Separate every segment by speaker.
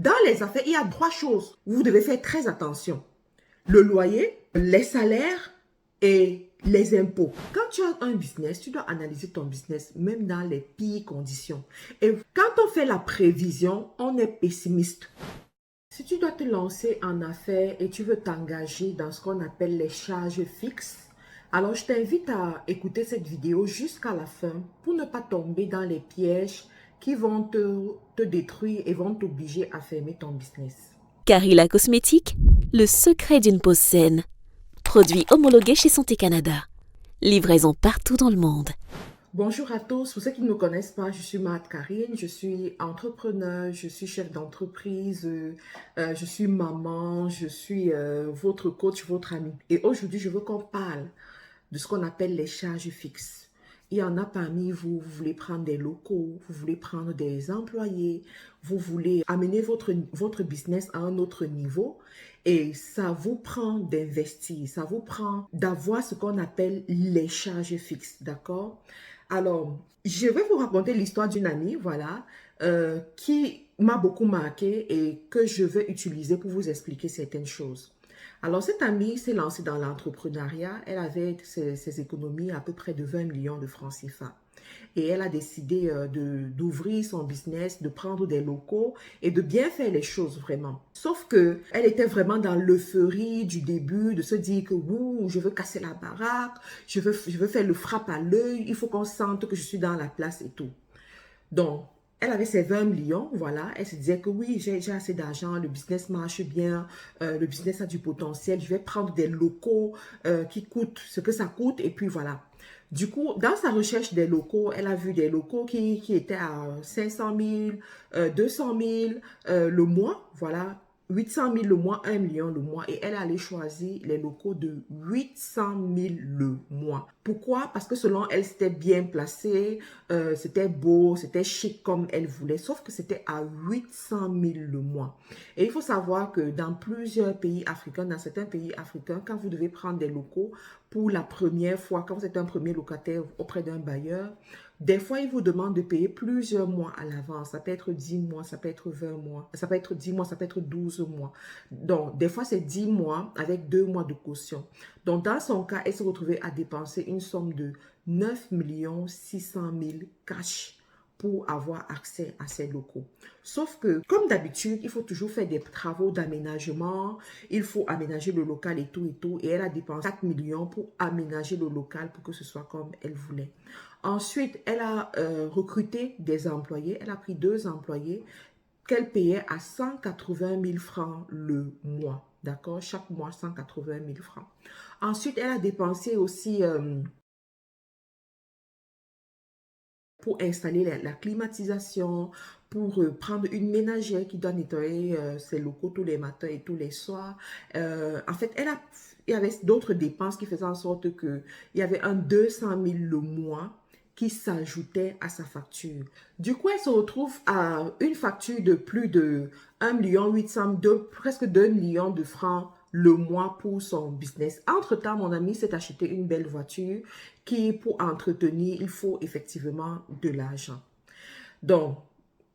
Speaker 1: dans les affaires, il y a 3 choses. Vous devez faire très attention. Le loyer, les salaires et les impôts. Quand tu as un business, tu dois analyser ton business, même dans les pires conditions. Et quand on fait la prévision, on est pessimiste. Si tu dois te lancer en affaires et tu veux t'engager dans ce qu'on appelle les charges fixes, alors je t'invite à écouter cette vidéo jusqu'à la fin pour ne pas tomber dans les pièges qui vont te détruire et vont t'obliger à fermer ton business.
Speaker 2: Carilla Cosmétiques, le secret d'une peau saine. Produit homologué chez Santé Canada. Livraison partout dans le monde.
Speaker 1: Bonjour à tous, pour ceux qui ne me connaissent pas, je suis Matt Karine, je suis entrepreneur, je suis chef d'entreprise, je suis maman, je suis votre coach, votre ami. Et aujourd'hui, je veux qu'on parle de ce qu'on appelle les charges fixes. Il y en a parmi vous, vous voulez prendre des locaux, vous voulez prendre des employés, vous voulez amener votre business à un autre niveau et ça vous prend d'investir, ça vous prend d'avoir ce qu'on appelle les charges fixes, d'accord? Alors, je vais vous raconter l'histoire d'une amie, voilà, qui m'a beaucoup marqué et que je vais utiliser pour vous expliquer certaines choses. Alors, cette amie s'est lancée dans l'entrepreneuriat. Elle avait ses économies à peu près de 20 millions de francs CFA. Et elle a décidé d'ouvrir son business, de prendre des locaux et de bien faire les choses vraiment. Sauf que elle était vraiment dans l'euphorie du début, de se dire que je veux casser la baraque, je veux faire le frappe à l'œil, il faut qu'on sente que je suis dans la place et tout. Donc, elle avait ses 20 millions, voilà. Elle se disait que oui, j'ai assez d'argent, le business marche bien, le business a du potentiel, je vais prendre des locaux qui coûtent ce que ça coûte et puis voilà. Du coup, dans sa recherche des locaux, elle a vu des locaux qui étaient à 500 000, 200 000 le mois, voilà. 800 000 le mois, 1 million le mois. Et elle allait choisir les locaux de 800 000 le mois. Pourquoi? Parce que selon elle, c'était bien placé, c'était beau, c'était chic comme elle voulait. Sauf que c'était à 800 000 le mois. Et il faut savoir que dans plusieurs pays africains, dans certains pays africains, quand vous devez prendre des locaux pour la première fois, quand vous êtes un premier locataire auprès d'un bailleur, des fois, ils vous demandent de payer plusieurs mois à l'avance. Ça peut être 10 mois, ça peut être 20 mois, ça peut être 10 mois, ça peut être 12 mois. Donc, des fois, c'est 10 mois avec 2 mois de caution. Donc, dans son cas, elle s'est retrouvée à dépenser une somme de 9 600 000 cash pour avoir accès à ces locaux. Sauf que, comme d'habitude, il faut toujours faire des travaux d'aménagement, il faut aménager le local et tout, et elle a dépensé 4 millions pour aménager le local pour que ce soit comme elle voulait. Ensuite, elle a recruté des employés, elle a pris 2 employés qu'elle payait à 180 000 francs le mois, d'accord? Chaque mois, 180 000 francs. Ensuite, elle a dépensé aussi pour installer la climatisation, pour prendre une ménagère qui doit nettoyer ses locaux tous les matins et tous les soirs. En fait, il y avait d'autres dépenses qui faisaient en sorte qu'il y avait un 200 000 le mois qui s'ajoutait à sa facture. Du coup, elle se retrouve à une facture de plus de 1 800 000, presque 2 millions de francs le mois pour son business. Entre-temps, mon ami s'est acheté une belle voiture qui, pour entretenir, il faut effectivement de l'argent. Donc,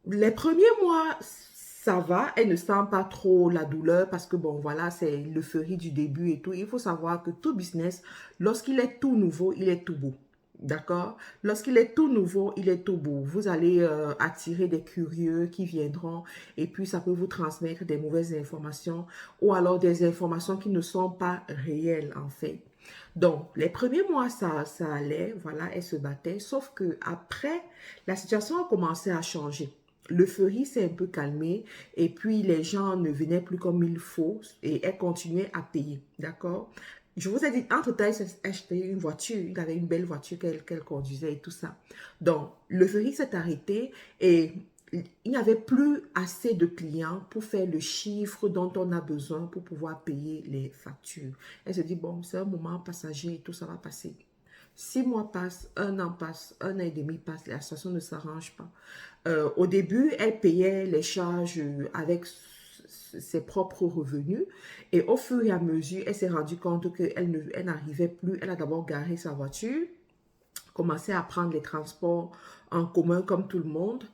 Speaker 1: les premiers mois, ça va, elle ne sent pas trop la douleur parce que, bon, voilà, c'est l'euphorie du début et tout. Il faut savoir que tout business, lorsqu'il est tout nouveau, il est tout beau. D'accord? Lorsqu'il est tout nouveau, il est tout beau. Vous allez attirer des curieux qui viendront et puis ça peut vous transmettre des mauvaises informations ou alors des informations qui ne sont pas réelles en fait. Donc, les premiers mois, ça allait, voilà, elle se battait, sauf que après, la situation a commencé à changer. L'euphorie s'est un peu calmée et puis les gens ne venaient plus comme il faut et elle continuait à payer, d'accord? Je vous ai dit, entre-temps, elle s'est acheté une voiture, elle avait une belle voiture qu'elle conduisait et tout ça. Donc, l'euphorie s'est arrêtée et il n'y avait plus assez de clients pour faire le chiffre dont on a besoin pour pouvoir payer les factures. Elle se dit, bon, c'est un moment passager et tout ça va passer. 6 mois passent, 1 an passe, 1 an et demi passe, la situation ne s'arrange pas. Au début, elle payait les charges avec ses propres revenus et au fur et à mesure, elle s'est rendue compte qu'elle n'arrivait plus. Elle a d'abord garé sa voiture, commencé à prendre les transports en commun comme tout le monde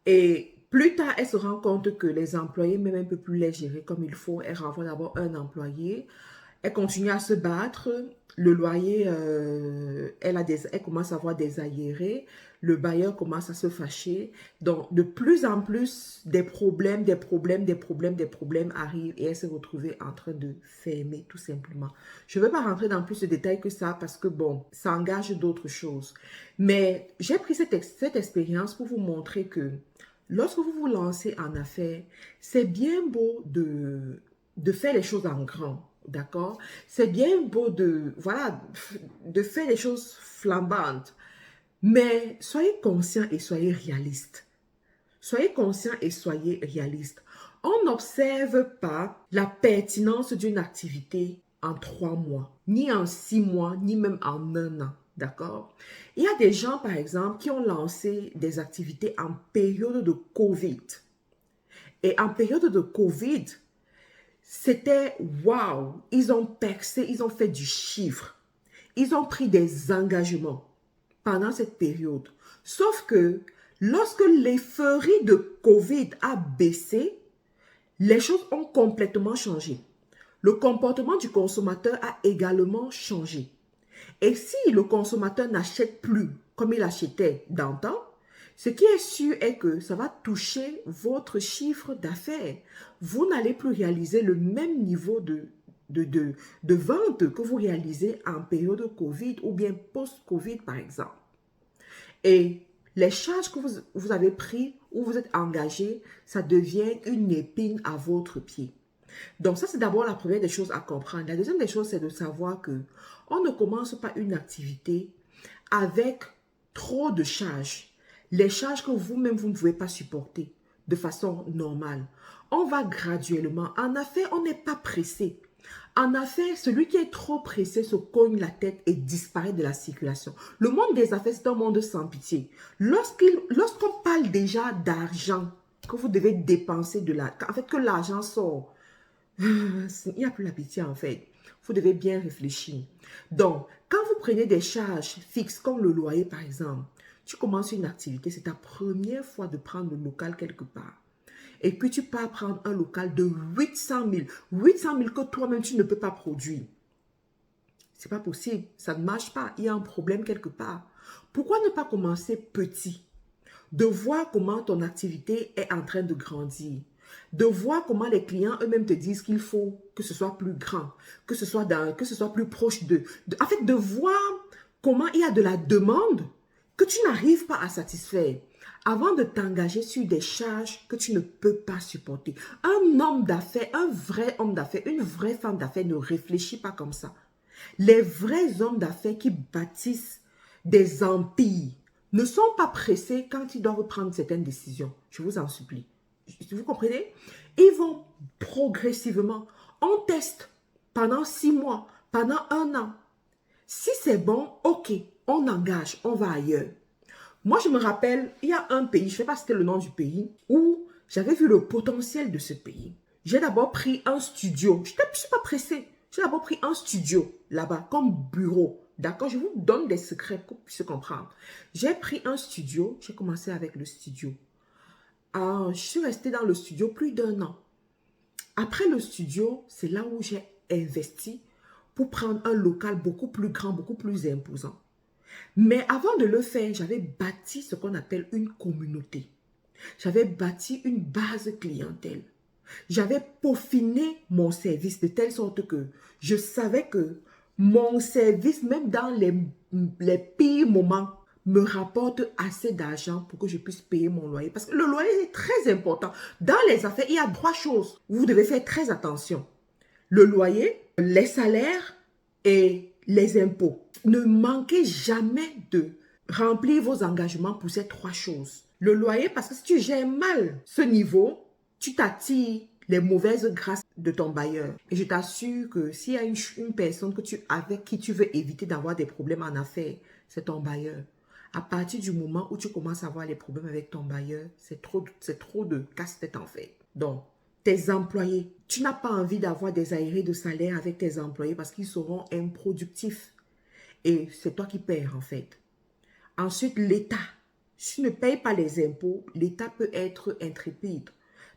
Speaker 1: et Plus tard, elle se rend compte que les employés, même un peu plus les gérer comme il faut, elle renvoie d'abord un employé. Elle continue à se battre. Le loyer, elle commence à avoir des arriérés. Le bailleur commence à se fâcher. Donc, de plus en plus, des problèmes arrivent et elle s'est retrouvée en train de fermer tout simplement. Je ne veux pas rentrer dans plus de détails que ça parce que, bon, ça engage d'autres choses. Mais j'ai pris cette expérience pour vous montrer que lorsque vous vous lancez en affaires, c'est bien beau de faire les choses en grand. D'accord? C'est bien beau voilà, de faire des choses flambantes. Mais soyez conscient et soyez réaliste. Soyez conscient et soyez réaliste. On n'observe pas la pertinence d'une activité en 3 mois, ni en 6 mois, ni même en 1 an. D'accord? Il y a des gens, par exemple, qui ont lancé des activités en période de COVID. Et en période de COVID, c'était waouh, ils ont percé, ils ont fait du chiffre. Ils ont pris des engagements pendant cette période. Sauf que lorsque l'euphorie de COVID a baissé, les choses ont complètement changé. Le comportement du consommateur a également changé. Et si le consommateur n'achète plus comme il achetait d'antan, ce qui est sûr est que ça va toucher votre chiffre d'affaires. Vous n'allez plus réaliser le même niveau de vente que vous réalisez en période de COVID ou bien post-COVID par exemple. Et les charges que vous avez prises ou vous êtes engagé, ça devient une épine à votre pied. Donc ça, c'est d'abord la première des choses à comprendre. La deuxième des choses, c'est de savoir que on ne commence pas une activité avec trop de charges. Les charges que vous-même, vous ne pouvez pas supporter de façon normale. On va graduellement. En affaires, on n'est pas pressé. En affaires, celui qui est trop pressé se cogne la tête et disparaît de la circulation. Le monde des affaires, c'est un monde sans pitié. Lorsqu'on parle déjà d'argent que vous devez dépenser en fait, que l'argent sort, il n'y a plus la pitié en fait. Vous devez bien réfléchir. Donc, quand vous prenez des charges fixes comme le loyer par exemple, tu commences une activité, c'est ta première fois de prendre le local quelque part. Et puis tu pars prendre un local de 800 000. 800 000 que toi-même tu ne peux pas produire. C'est pas possible, ça ne marche pas, il y a un problème quelque part. Pourquoi ne pas commencer petit? De voir comment ton activité est en train de grandir. De voir comment les clients eux-mêmes te disent qu'il faut que ce soit plus grand, que ce soit plus proche d'eux. En fait, de voir comment il y a de la demande que tu n'arrives pas à satisfaire avant de t'engager sur des charges que tu ne peux pas supporter. Un homme d'affaires, un vrai homme d'affaires, une vraie femme d'affaires ne réfléchit pas comme ça. Les vrais hommes d'affaires qui bâtissent des empires ne sont pas pressés quand ils doivent prendre certaines décisions. Je vous en supplie. Vous comprenez? Ils vont progressivement. On teste pendant 6 mois, pendant 1 an. Si c'est bon, ok, on engage, on va ailleurs. Moi, je me rappelle, il y a un pays, je ne sais pas si c'était le nom du pays, où j'avais vu le potentiel de ce pays. J'ai d'abord pris un studio. Je ne suis pas pressée. J'ai d'abord pris un studio là-bas comme bureau. D'accord? Je vous donne des secrets pour que vous puissiez comprendre. J'ai pris un studio. J'ai commencé avec le studio. Je suis restée dans le studio plus d'1 an. Après le studio, c'est là où j'ai investi pour prendre un local beaucoup plus grand, beaucoup plus imposant. Mais avant de le faire, j'avais bâti ce qu'on appelle une communauté. J'avais bâti une base clientèle. J'avais peaufiné mon service de telle sorte que je savais que mon service, même dans les pires moments, me rapporte assez d'argent pour que je puisse payer mon loyer. Parce que le loyer est très important. Dans les affaires, il y a 3 choses. Vous devez faire très attention. Le loyer, les salaires et les impôts. Ne manquez jamais de remplir vos engagements pour ces 3 choses. Le loyer, parce que si tu gères mal ce niveau, tu t'attires les mauvaises grâces de ton bailleur. Et je t'assure que s'il y a une personne avec qui tu veux éviter d'avoir des problèmes en affaires, c'est ton bailleur. À partir du moment où tu commences à avoir les problèmes avec ton bailleur, c'est trop de casse-tête en fait. Donc, tes employés, tu n'as pas envie d'avoir des arriérés de salaire avec tes employés parce qu'ils seront improductifs. Et c'est toi qui perds en fait. Ensuite, l'État. Si tu ne payes pas les impôts, l'État peut être intrépide.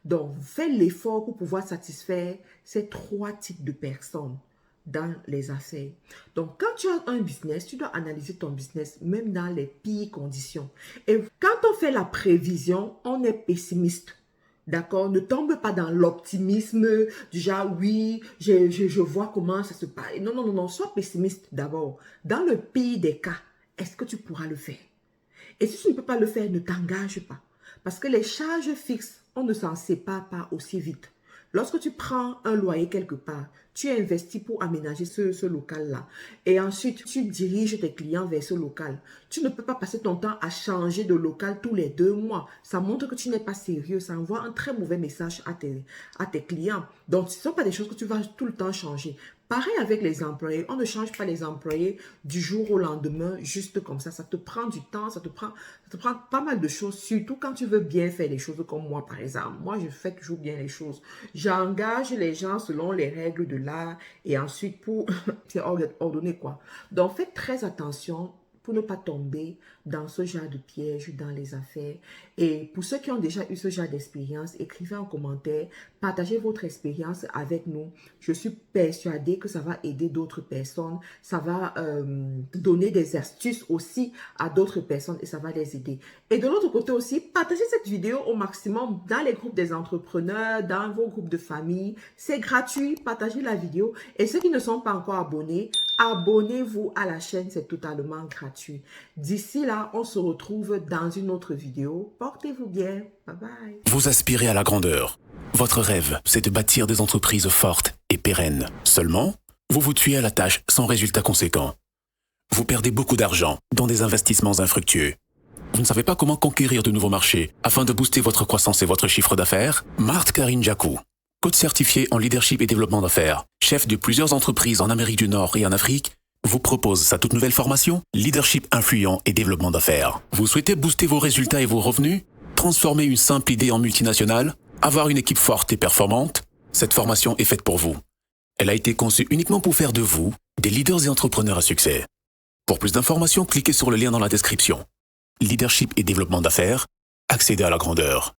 Speaker 1: Donc, fais l'effort pour pouvoir satisfaire ces 3 types de personnes dans les affaires. Donc, quand tu as un business, tu dois analyser ton business même dans les pires conditions. Et quand on fait la prévision, on est pessimiste. D'accord? Ne tombe pas dans l'optimisme du genre, oui, je vois comment ça se passe. Non, non, non, non, sois pessimiste d'abord. Dans le pire des cas, est-ce que tu pourras le faire? Et si tu ne peux pas le faire, ne t'engage pas. Parce que les charges fixes, on ne s'en sépare pas aussi vite. Lorsque tu prends un loyer quelque part, tu investis pour aménager ce local-là. Et ensuite, tu diriges tes clients vers ce local. Tu ne peux pas passer ton temps à changer de local tous les 2 mois. Ça montre que tu n'es pas sérieux. Ça envoie un très mauvais message à tes clients. Donc, ce ne sont pas des choses que tu vas tout le temps changer. Pareil avec les employés. On ne change pas les employés du jour au lendemain, juste comme ça. Ça te prend du temps, ça te prend pas mal de choses, surtout quand tu veux bien faire les choses comme moi, par exemple. Moi, je fais toujours bien les choses. J'engage les gens selon les règles de l'art et ensuite pour... c'est ordonné, quoi. Donc, faites très attention pour ne pas tomber dans ce genre de piège dans les affaires. Et pour ceux qui ont déjà eu ce genre d'expérience, écrivez en commentaire, partagez votre expérience avec nous. Je suis persuadée que ça va aider d'autres personnes, ça va donner des astuces aussi à d'autres personnes et ça va les aider. Et de l'autre côté aussi, partagez cette vidéo au maximum dans les groupes des entrepreneurs, dans vos groupes de famille. C'est gratuit, partagez la vidéo. Et ceux qui ne sont pas encore abonnés, abonnez-vous à la chaîne, c'est totalement gratuit. D'ici là, on se retrouve dans une autre vidéo. Portez-vous bien. Bye bye.
Speaker 3: Vous aspirez à la grandeur. Votre rêve, c'est de bâtir des entreprises fortes et pérennes. Seulement, vous vous tuez à la tâche sans résultat conséquent. Vous perdez beaucoup d'argent dans des investissements infructueux. Vous ne savez pas comment conquérir de nouveaux marchés afin de booster votre croissance et votre chiffre d'affaires? Marthe Karine Jacou, coach certifié en leadership et développement d'affaires, chef de plusieurs entreprises en Amérique du Nord et en Afrique, vous propose sa toute nouvelle formation Leadership influent et développement d'affaires. Vous souhaitez booster vos résultats et vos revenus? Transformer une simple idée en multinationale? Avoir une équipe forte et performante? Cette formation est faite pour vous. Elle a été conçue uniquement pour faire de vous des leaders et entrepreneurs à succès. Pour plus d'informations, cliquez sur le lien dans la description. Leadership et développement d'affaires, accédez à la grandeur.